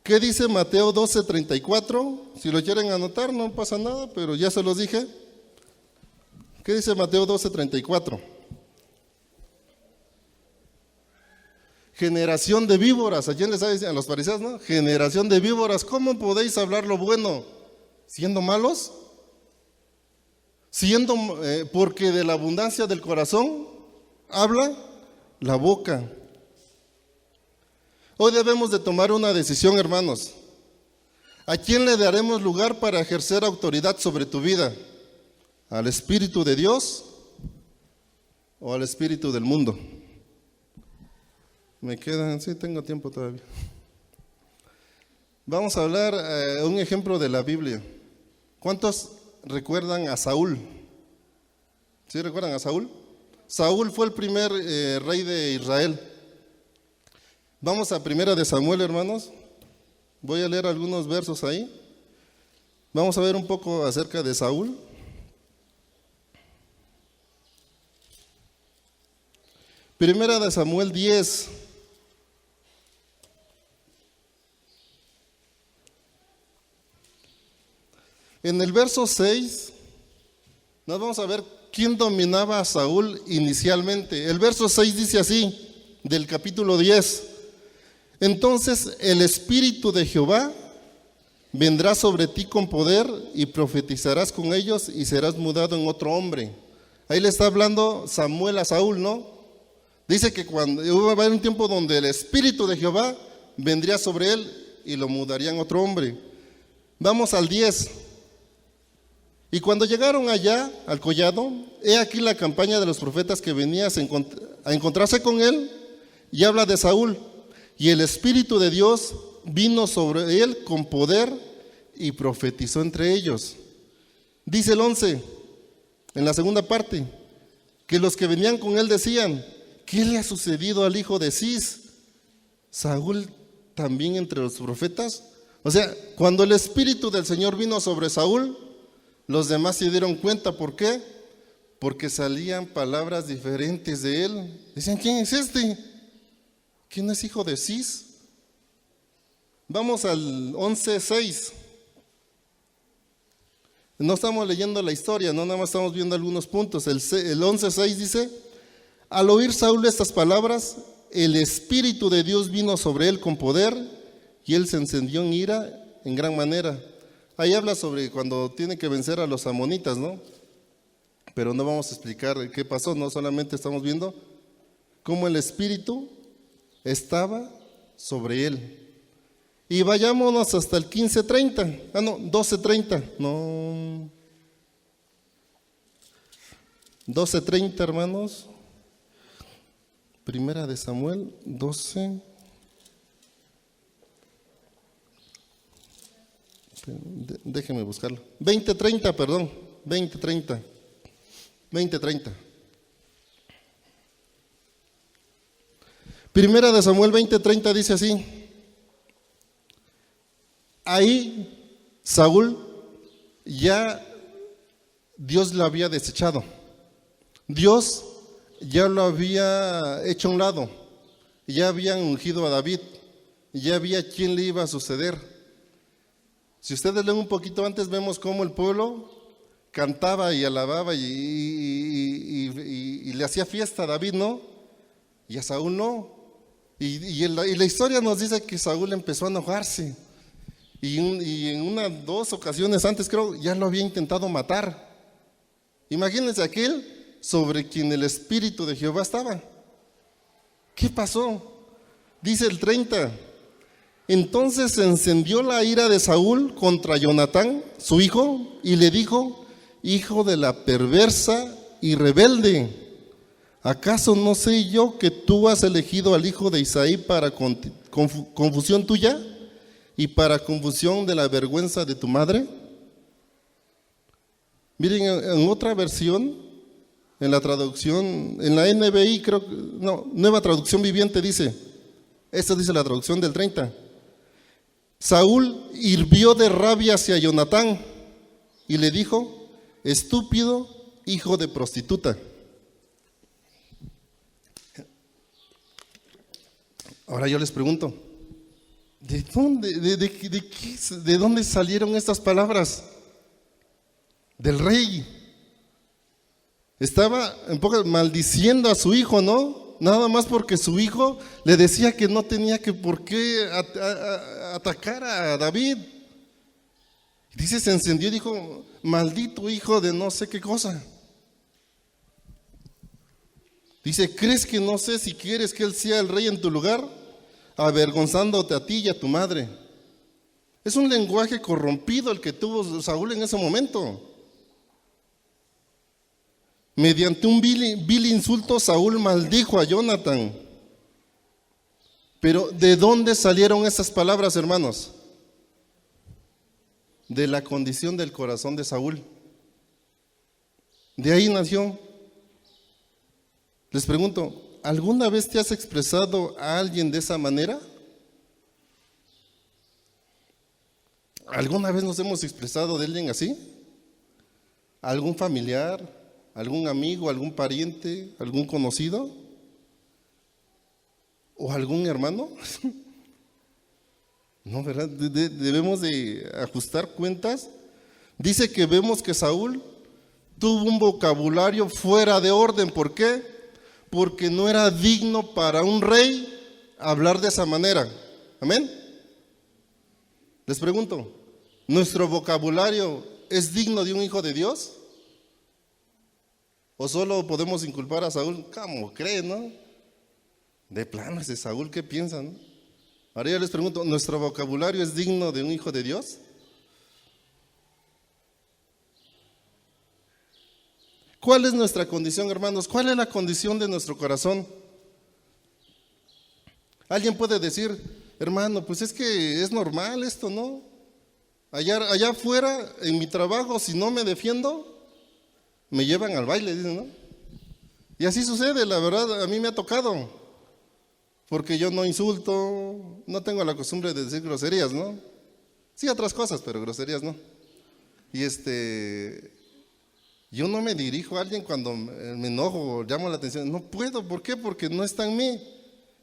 ¿Qué dice Mateo 12:34? Si lo quieren anotar, no pasa nada, pero ya se los dije. ¿Qué dice Mateo 12:34? Generación de víboras. ¿A quién les sabe? A los fariseos, ¿no? Generación de víboras. ¿Cómo podéis hablar lo bueno? ¿Siendo malos? Porque de la abundancia del corazón habla la boca. Hoy debemos de tomar una decisión, hermanos. ¿A quién le daremos lugar para ejercer autoridad sobre tu vida? ¿Al Espíritu de Dios o al Espíritu del mundo? Me quedan, sí, tengo tiempo todavía. Vamos a hablar un ejemplo de la Biblia. ¿Cuántos recuerdan a Saúl? ¿Sí recuerdan a Saúl? Saúl fue el primer rey de Israel. Vamos a Primera de Samuel, hermanos. Voy a leer algunos versos ahí. Vamos a ver un poco acerca de Saúl. Primera de Samuel 10. En el verso 6, nos vamos a ver quién dominaba a Saúl inicialmente. El verso 6 dice así, del capítulo 10. Entonces el Espíritu de Jehová vendrá sobre ti con poder y profetizarás con ellos y serás mudado en otro hombre. Ahí le está hablando Samuel a Saúl, ¿no? Dice que cuando iba a haber un tiempo donde el Espíritu de Jehová vendría sobre él y lo mudaría en otro hombre. Vamos al 10. Y cuando llegaron allá al collado, he aquí la campaña de los profetas que venía a encontrarse con él, y habla de Saúl. Y el Espíritu de Dios vino sobre él con poder y profetizó entre ellos. Dice el 11, en la segunda parte, que los que venían con él decían, ¿qué le ha sucedido al hijo de Cis? ¿Saúl también entre los profetas? O sea, cuando el Espíritu del Señor vino sobre Saúl, los demás se dieron cuenta. ¿Por qué? Porque salían palabras diferentes de él. Decían, ¿quién es este? ¿Quién es hijo de Cis? Vamos al 11:6. No estamos leyendo la historia, no, nada más estamos viendo algunos puntos. El 11:6 dice, al oír Saúl estas palabras, el Espíritu de Dios vino sobre él con poder y él se encendió en ira en gran manera. Ahí habla sobre cuando tiene que vencer a los amonitas, ¿no? Pero no vamos a explicar qué pasó, no solamente estamos viendo cómo el Espíritu estaba sobre él. Y vayámonos hasta el 15:30. Ah, no, 12:30. No. 12:30, hermanos. Primera de Samuel, 12. Déjenme buscarlo. 20:30, perdón. 20:30. 20:30. Primera de Samuel 20:30 dice así. Ahí Saúl ya Dios lo había desechado. Dios ya lo había hecho a un lado. Ya habían ungido a David. Ya había quién le iba a suceder. Si ustedes leen un poquito antes, vemos cómo el pueblo cantaba y alababa y le hacía fiesta a David, ¿no? Y a Saúl no. Y la historia nos dice que Saúl empezó a enojarse. Y en 2 ocasiones antes, creo, ya lo había intentado matar. Imagínense aquel sobre quien el Espíritu de Jehová estaba. ¿Qué pasó? Dice el 30. Entonces se encendió la ira de Saúl contra Jonatán, su hijo, y le dijo: hijo de la perversa y rebelde, ¿acaso no sé yo que tú has elegido al hijo de Isaí para confusión tuya y para confusión de la vergüenza de tu madre? Miren, en otra versión, en la traducción, en la NBI, creo, no, Nueva Traducción Viviente dice, esta dice la traducción del 30. Saúl hirvió de rabia hacia Jonatán y le dijo: estúpido hijo de prostituta. Ahora yo les pregunto, ¿de dónde salieron estas palabras? Del rey. Estaba en pocas maldiciendo a su hijo, ¿no? Nada más porque su hijo le decía que no tenía que por qué atacar a David. Dice, se encendió y dijo: maldito hijo de no sé qué cosa. Dice, ¿crees que no sé si quieres que él sea el rey en tu lugar? Avergonzándote a ti y a tu madre. Es un lenguaje corrompido el que tuvo Saúl en ese momento. Mediante un vil insulto, Saúl maldijo a Jonatán. Pero ¿de dónde salieron esas palabras, hermanos? De la condición del corazón de Saúl. De ahí nació. Les pregunto, ¿alguna vez te has expresado a alguien de esa manera? ¿Alguna vez nos hemos expresado de alguien así? ¿Algún familiar? ¿Algún amigo, algún pariente, algún conocido? ¿O algún hermano? No, ¿verdad? Debemos de ajustar cuentas. Dice que vemos que Saúl tuvo un vocabulario fuera de orden. ¿Por qué? Porque no era digno para un rey hablar de esa manera. ¿Amén? Les pregunto, ¿nuestro vocabulario es digno de un hijo de Dios? ¿O solo podemos inculpar a Saúl? ¿Cómo cree, no? De plano ese Saúl, ¿qué piensan? Ahora yo les pregunto, ¿nuestro vocabulario es digno de un hijo de Dios? ¿Cuál es nuestra condición, hermanos? ¿Cuál es la condición de nuestro corazón? Alguien puede decir, hermano, pues es que es normal esto, ¿no? Allá afuera, en mi trabajo, si no me defiendo, me llevan al baile, dicen, ¿no? Y así sucede, la verdad, a mí me ha tocado. Porque yo no insulto, no tengo la costumbre de decir groserías, ¿no? Sí, otras cosas, pero groserías no. Y yo no me dirijo a alguien cuando me enojo o llamo la atención. No puedo, ¿por qué? Porque no está en mí.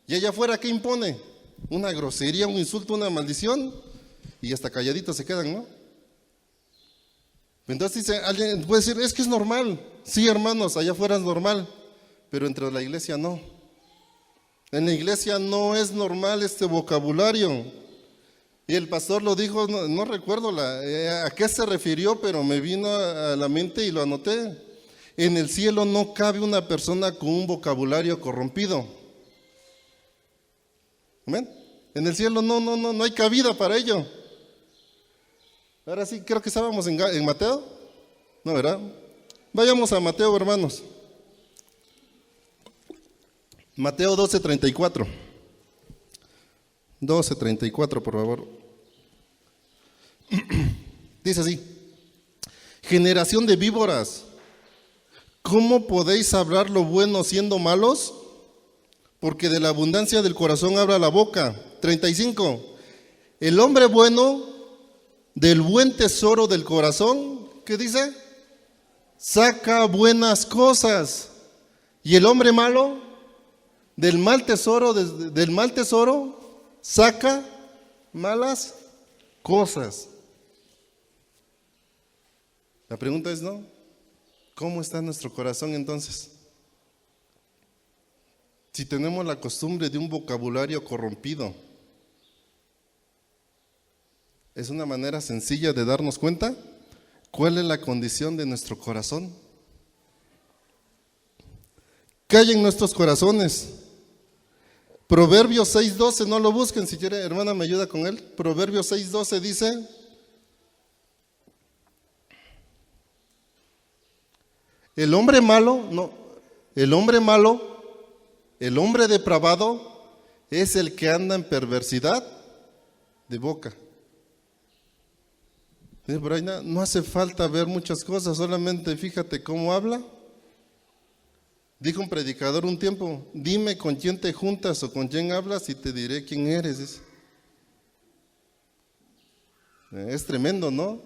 Y allá afuera, ¿qué impone? Una grosería, un insulto, una maldición. Y hasta calladitos se quedan, ¿no? Entonces dice, alguien puede decir, es que es normal. Sí, hermanos, allá afuera es normal, pero entre la iglesia no. En la iglesia no es normal este vocabulario. Y el pastor lo dijo, no recuerdo a qué se refirió, pero me vino a la mente y lo anoté. En el cielo no cabe una persona con un vocabulario corrompido. ¿Amén? En el cielo no hay cabida para ello. Ahora sí, creo que estábamos en Mateo. No, ¿verdad? Vayamos a Mateo, hermanos. Mateo 12:34. 12:34, por favor. Dice así: generación de víboras, ¿cómo podéis hablar lo bueno siendo malos? Porque de la abundancia del corazón habla la boca. 35. El hombre bueno del buen tesoro del corazón, ¿qué dice? Saca buenas cosas. Y el hombre malo del mal tesoro saca malas cosas. La pregunta es, ¿no? ¿Cómo está nuestro corazón entonces? Si tenemos la costumbre de un vocabulario corrompido, es una manera sencilla de darnos cuenta cuál es la condición de nuestro corazón. ¿Qué hay en nuestros corazones? Proverbios 6:12, no lo busquen, si quiere, hermana, me ayuda con él. Proverbios 6:12 dice: el hombre depravado es el que anda en perversidad de boca. Por ahí no hace falta ver muchas cosas, solamente fíjate cómo habla. Dijo un predicador un tiempo: dime con quién te juntas o con quién hablas y te diré quién eres. Es tremendo, ¿no?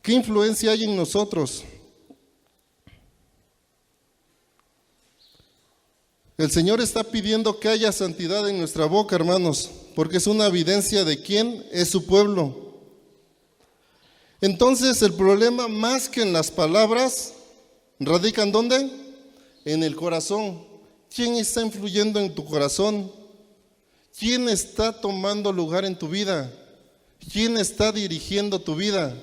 ¿Qué influencia hay en nosotros? El Señor está pidiendo que haya santidad en nuestra boca, hermanos, porque es una evidencia de quién es su pueblo. Entonces, el problema, más que en las palabras, radica ¿en dónde? En el corazón. ¿Quién está influyendo en tu corazón? ¿Quién está tomando lugar en tu vida? ¿Quién está dirigiendo tu vida?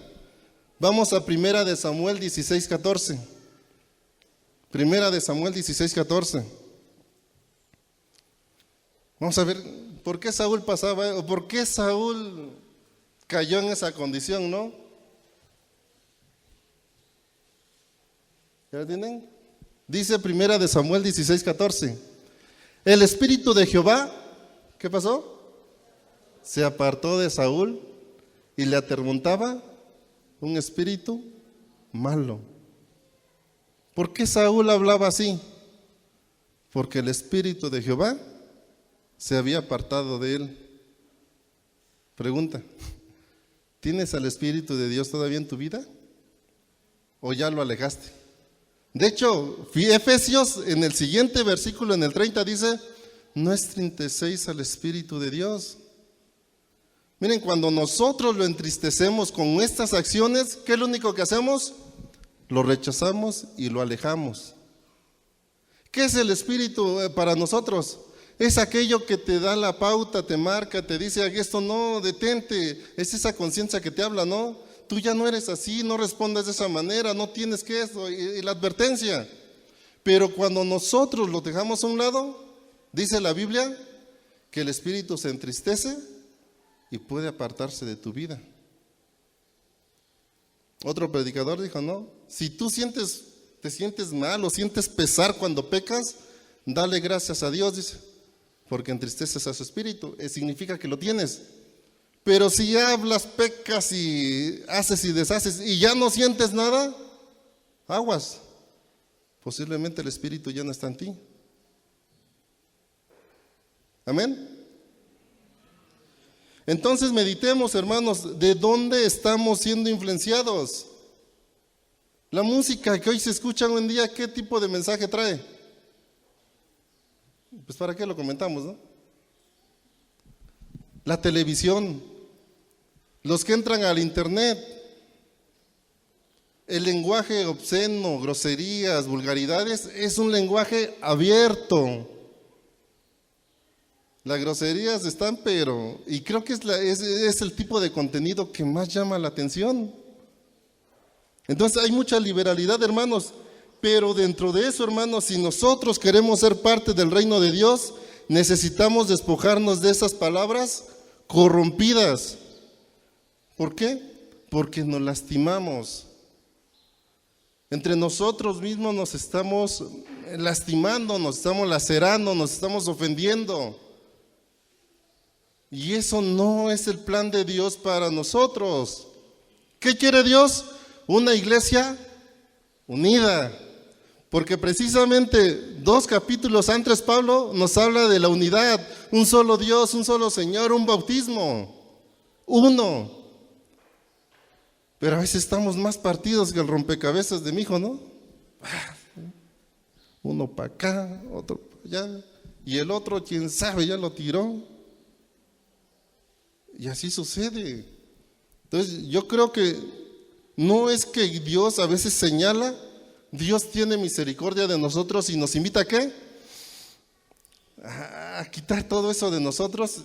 Vamos a 1 de Samuel 16:14. 1 de Samuel 16:14. Vamos a ver por qué Saúl pasaba, o por qué Saúl cayó en esa condición, ¿no? ¿Ya lo tienen? Dice 1 de Samuel 16:14. El espíritu de Jehová, ¿qué pasó? Se apartó de Saúl y le atormentaba un espíritu malo. ¿Por qué Saúl hablaba así? Porque el espíritu de Jehová se había apartado de él. Pregunta: ¿tienes al Espíritu de Dios todavía en tu vida? ¿O ya lo alejaste? De hecho, Efesios en el siguiente versículo, en el 30, dice: no entristeçáis al Espíritu de Dios. Miren, cuando nosotros lo entristecemos con estas acciones, ¿qué es lo único que hacemos? Lo rechazamos y lo alejamos. ¿Qué es el Espíritu para nosotros? Es aquello que te da la pauta, te marca, te dice: esto no, detente. Es esa conciencia que te habla, ¿no? Tú ya no eres así, no respondas de esa manera, no tienes que eso, y la advertencia. Pero cuando nosotros lo dejamos a un lado, dice la Biblia que el espíritu se entristece y puede apartarse de tu vida. Otro predicador dijo: no, si tú te sientes mal o sientes pesar cuando pecas, dale gracias a Dios, dice, porque entristeces a su espíritu, significa que lo tienes. Pero si hablas, pecas y haces y deshaces y ya no sientes nada, aguas, posiblemente el espíritu ya no está en ti. Amén. Entonces meditemos, hermanos, ¿de dónde estamos siendo influenciados? La música que hoy se escucha hoy en día, ¿qué tipo de mensaje trae? Pues ¿para qué lo comentamos, no? La televisión, los que entran al internet, el lenguaje obsceno, groserías, vulgaridades, es un lenguaje abierto. Las groserías están, pero, y creo que es el tipo de contenido que más llama la atención. Entonces hay mucha liberalidad, hermanos, pero dentro de eso, hermanos, si nosotros queremos ser parte del reino de Dios, necesitamos despojarnos de esas palabras corrompidas. ¿Por qué? Porque nos lastimamos. Entre nosotros mismos nos estamos lastimando, nos estamos lacerando, nos estamos ofendiendo. Y eso no es el plan de Dios para nosotros. ¿Qué quiere Dios? Una iglesia unida. Porque precisamente 2 capítulos antes Pablo nos habla de la unidad, un solo Dios, un solo Señor, un bautismo, uno. Pero a veces estamos más partidos que el rompecabezas de mi hijo, ¿no? Uno para acá, otro para allá, y el otro, quién sabe, ya lo tiró. Y así sucede. Entonces yo creo que no es que Dios a veces señala, Dios tiene misericordia de nosotros y nos invita ¿a qué? A quitar todo eso de nosotros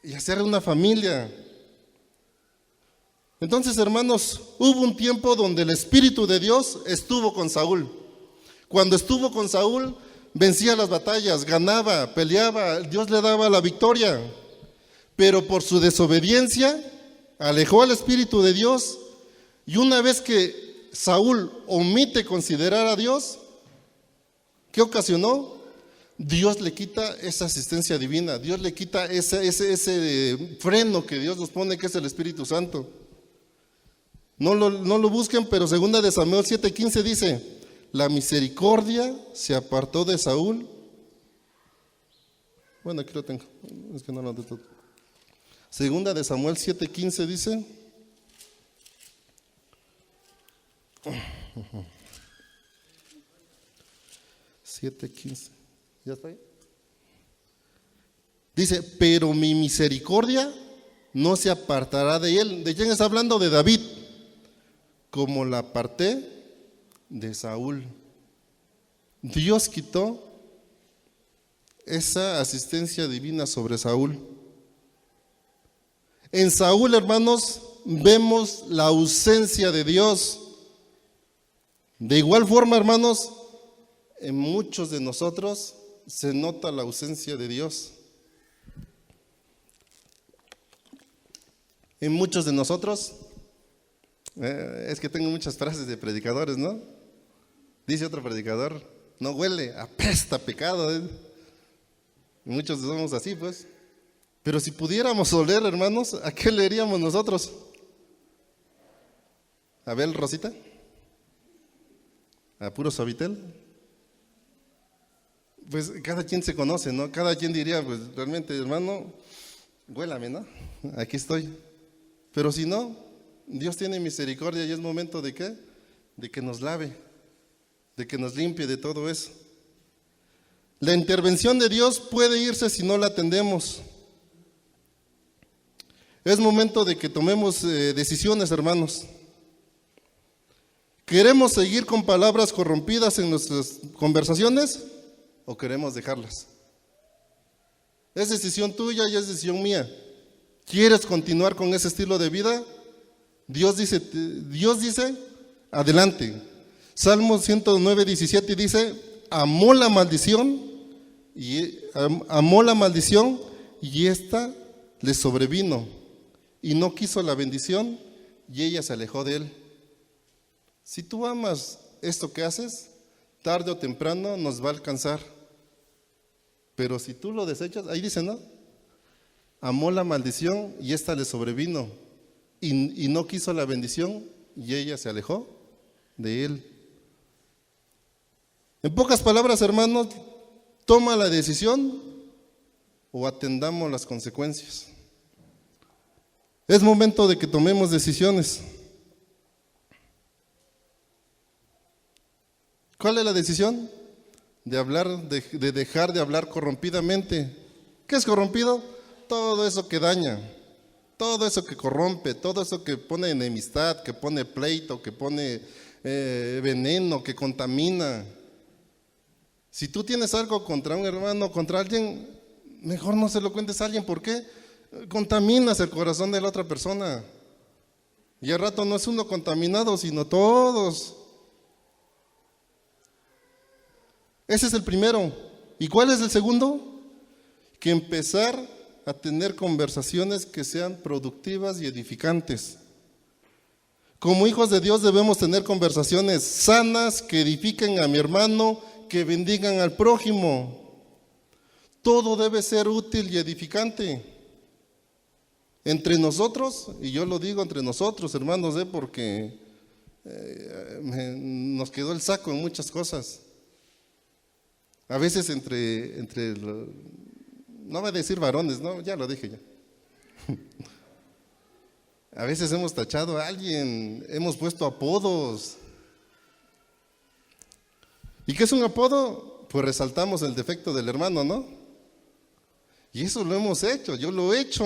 y hacer una familia. Entonces, hermanos, hubo un tiempo donde el Espíritu de Dios estuvo con Saúl. Cuando estuvo con Saúl, vencía las batallas, ganaba, peleaba, Dios le daba la victoria. Pero por su desobediencia, alejó al Espíritu de Dios. Y una vez que Saúl omite considerar a Dios, ¿qué ocasionó? Dios le quita esa asistencia divina, Dios le quita ese freno que Dios nos pone, que es el Espíritu Santo. No lo busquen, pero 2 de Samuel 7:15 dice, la misericordia se apartó de Saúl. Bueno, aquí lo tengo, es que no lo tengo. 2 de Samuel 7:15 dice, 7:15, ¿ya está ahí? Dice, pero mi misericordia no se apartará de él. ¿De quién está hablando? De David. Como la aparté de Saúl. Dios quitó esa asistencia divina sobre Saúl. En Saúl, hermanos, vemos la ausencia de Dios. De igual forma, hermanos, en muchos de nosotros se nota la ausencia de Dios. En muchos de nosotros, es que tengo muchas frases de predicadores, ¿no? Dice otro predicador, no huele, apesta a pecado. Muchos somos así, pues. Pero si pudiéramos oler, hermanos, ¿a qué leeríamos nosotros? ¿A ver, Rosita? ¿A puro Suavitel? Pues cada quien se conoce, ¿no? Cada quien diría, pues realmente, hermano, huélame, ¿no? Aquí estoy. Pero si no, Dios tiene misericordia y es momento de ¿qué? De que nos lave, de que nos limpie de todo eso. La intervención de Dios puede irse si no la atendemos. Es momento de que tomemos decisiones, hermanos. ¿Queremos seguir con palabras corrompidas en nuestras conversaciones o queremos dejarlas? Es decisión tuya y es decisión mía. ¿Quieres continuar con ese estilo de vida? Dios dice, adelante. Salmo 109:17 dice, amó la maldición y esta le sobrevino y no quiso la bendición y ella se alejó de él. Si tú amas esto que haces, tarde o temprano nos va a alcanzar. Pero si tú lo desechas, ahí dice, ¿no? Amó la maldición y esta le sobrevino y no quiso la bendición y ella se alejó de él. En pocas palabras, hermanos, toma la decisión o atendamos las consecuencias. Es momento de que tomemos decisiones. ¿Cuál es la decisión? De dejar de hablar corrompidamente. ¿Qué es corrompido? Todo eso que daña, todo eso que corrompe, todo eso que pone enemistad, que pone pleito, que pone veneno, que contamina. Si tú tienes algo contra un hermano, contra alguien, mejor no se lo cuentes a alguien. ¿Por qué? Contaminas el corazón de la otra persona. Y al rato no es uno contaminado, sino todos. Ese es el primero. ¿Y cuál es el segundo? que empezar a tener conversaciones que sean productivas y edificantes. Como hijos de Dios debemos tener conversaciones sanas que edifiquen a mi hermano, que bendigan al prójimo. Todo debe ser útil y edificante. Entre nosotros, y yo lo digo entre nosotros, hermanos, porque nos quedó el saco en muchas cosas. A veces no voy a decir varones, no, ya lo dije ya. A veces hemos tachado a alguien, hemos puesto apodos. ¿Y qué es un apodo? Pues resaltamos el defecto del hermano, ¿no? Y eso lo hemos hecho, yo lo he hecho.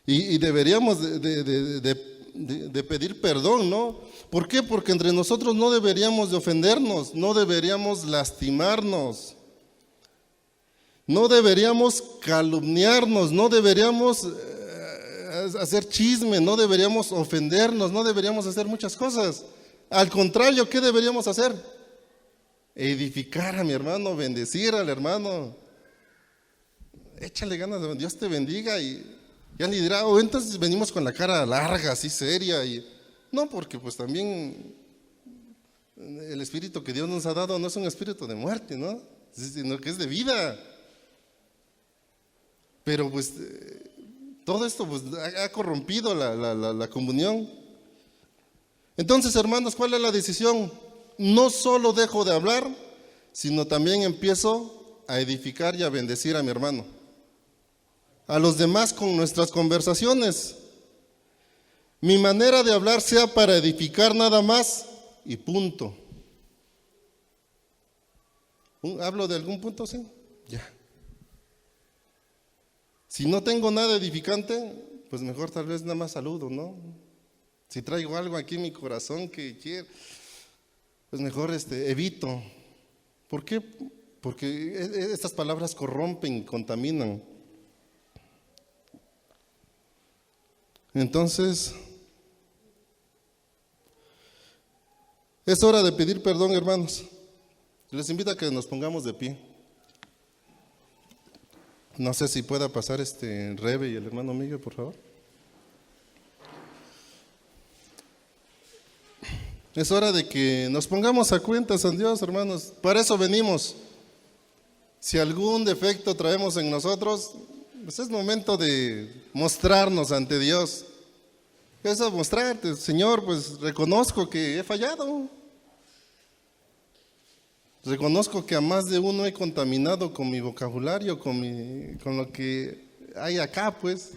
Y deberíamos de pedir perdón, ¿no? ¿Por qué? Porque entre nosotros no deberíamos de ofendernos, no deberíamos lastimarnos, no deberíamos calumniarnos, no deberíamos hacer chisme, no deberíamos ofendernos, no deberíamos hacer muchas cosas. Al contrario, ¿qué deberíamos hacer? Edificar a mi hermano, bendecir al hermano. Échale ganas, Dios te bendiga, y ya ni dirá, entonces venimos con la cara larga, así seria. No, porque pues también el espíritu que Dios nos ha dado no es un espíritu de muerte, ¿no? Sino que es de vida. Pero pues todo esto pues ha corrompido la comunión. Entonces, hermanos, ¿cuál es la decisión? No solo dejo de hablar, sino también empiezo a edificar y a bendecir a mi hermano, a los demás con nuestras conversaciones. Mi manera de hablar sea para edificar nada más y punto. ¿Hablo de algún punto? Sí. Ya. Si no tengo nada edificante, pues mejor tal vez nada más saludo, ¿no? Si traigo algo aquí en mi corazón que quiero, pues mejor evito. ¿Por qué? Porque estas palabras corrompen y contaminan. Entonces, es hora de pedir perdón, hermanos. Les invito a que nos pongamos de pie. No sé si pueda pasar Rebe y el hermano Miguel, por favor. Es hora de que nos pongamos a cuentas con Dios, hermanos. Para eso venimos. Si algún defecto traemos en nosotros, pues es momento de mostrarnos ante Dios. Es a mostrarte, Señor, pues reconozco que he fallado. Reconozco que a más de uno he contaminado con mi vocabulario, con lo que hay acá, pues.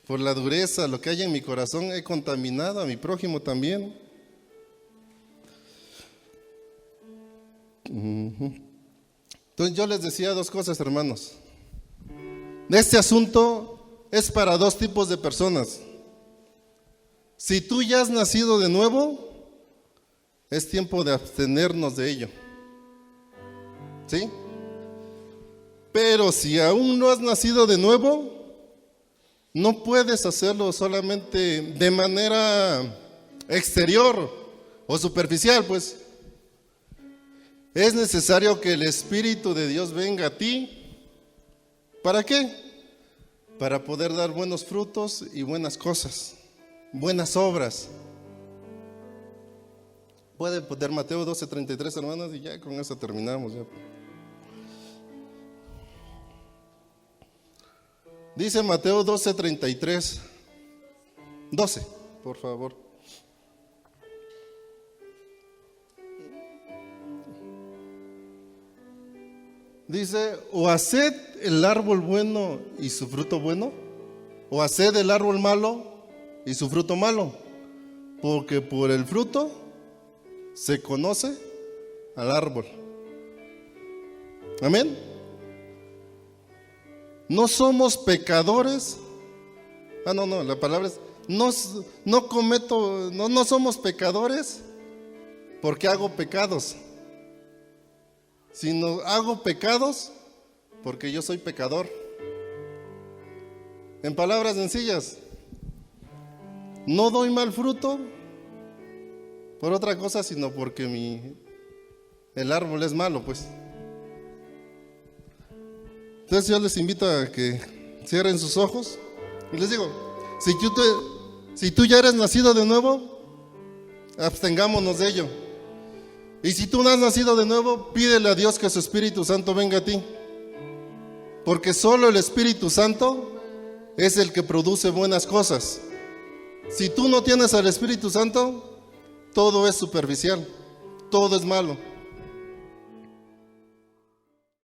Por la dureza, lo que hay en mi corazón, he contaminado a mi prójimo también. Entonces yo les decía dos cosas, hermanos. Este asunto es para dos tipos de personas. Si tú ya has nacido de nuevo, es tiempo de abstenernos de ello. ¿Sí? Pero si aún no has nacido de nuevo, no puedes hacerlo solamente de manera exterior o superficial, pues. Es necesario que el Espíritu de Dios venga a ti. ¿Para qué? Para poder dar buenos frutos y buenas cosas, buenas obras. Puede poner Mateo 12:33, hermanos, y ya con eso terminamos. Ya. Dice Mateo 12:33. 12, por favor. Dice, o haced el árbol bueno y su fruto bueno, o haced el árbol malo y su fruto malo, porque por el fruto se conoce al árbol. Amén. No somos pecadores. No, la palabra es, no somos pecadores porque hago pecados, sino hago pecados porque yo soy pecador. En palabras sencillas, no doy mal fruto por otra cosa, sino porque el árbol es malo, pues. Entonces yo les invito a que cierren sus ojos y les digo, si tú ya eres nacido de nuevo, abstengámonos de ello. Y si tú no has nacido de nuevo, pídele a Dios que su Espíritu Santo venga a ti. Porque solo el Espíritu Santo es el que produce buenas cosas. Si tú no tienes al Espíritu Santo, todo es superficial, todo es malo.